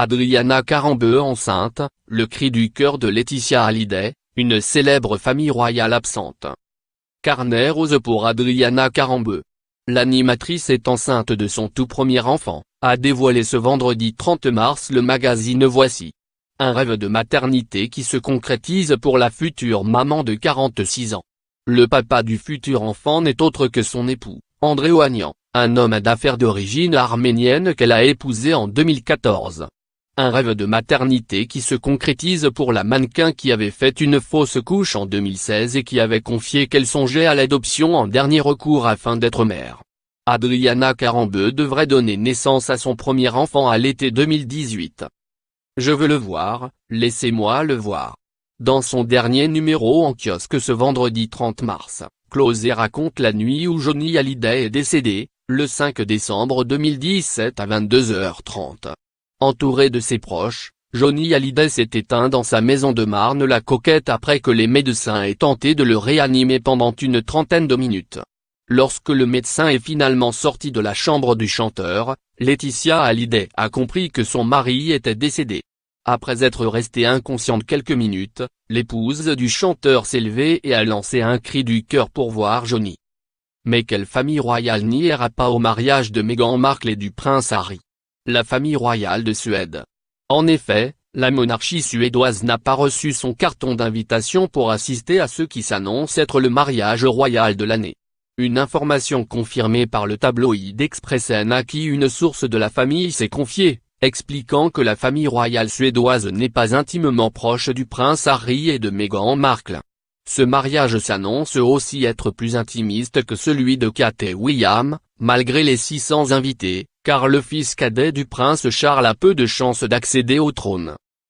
Adriana Karembeu enceinte, le cri du cœur de Laetitia Hallyday, une célèbre famille royale absente. Carnet rose pour Adriana Karembeu. L'animatrice est enceinte de son tout premier enfant, a dévoilé ce vendredi 30 mars le magazine Voici. Un rêve de maternité qui se concrétise pour la future maman de 46 ans. Le papa du futur enfant n'est autre que son époux, André Oanian, un homme d'affaires d'origine arménienne qu'elle a épousé en 2014. Un rêve de maternité qui se concrétise pour la mannequin qui avait fait une fausse couche en 2016 et qui avait confié qu'elle songeait à l'adoption en dernier recours afin d'être mère. Adriana Karembeu devrait donner naissance à son premier enfant à l'été 2018. Je veux le voir, laissez-moi le voir. Dans son dernier numéro en kiosque ce vendredi 30 mars, Closet raconte la nuit où Johnny Hallyday est décédé, le 5 décembre 2017 à 22h30. Entouré de ses proches, Johnny Hallyday s'est éteint dans sa maison de Marne-la-Coquette après que les médecins aient tenté de le réanimer pendant une trentaine de minutes. Lorsque le médecin est finalement sorti de la chambre du chanteur, Laetitia Hallyday a compris que son mari était décédé. Après être restée inconsciente quelques minutes, l'épouse du chanteur s'est levée et a lancé un cri du cœur pour voir Johnny. Mais quelle famille royale n'ira pas au mariage de Meghan Markle et du prince Harry? La famille royale de Suède. En effet, la monarchie suédoise n'a pas reçu son carton d'invitation pour assister à ce qui s'annonce être le mariage royal de l'année. Une information confirmée par le tabloïd Expressen à qui une source de la famille s'est confiée, expliquant que la famille royale suédoise n'est pas intimement proche du prince Harry et de Meghan Markle. Ce mariage s'annonce aussi être plus intimiste que celui de Kate et William, malgré les 600 invités, car le fils cadet du prince Charles a peu de chances d'accéder au trône.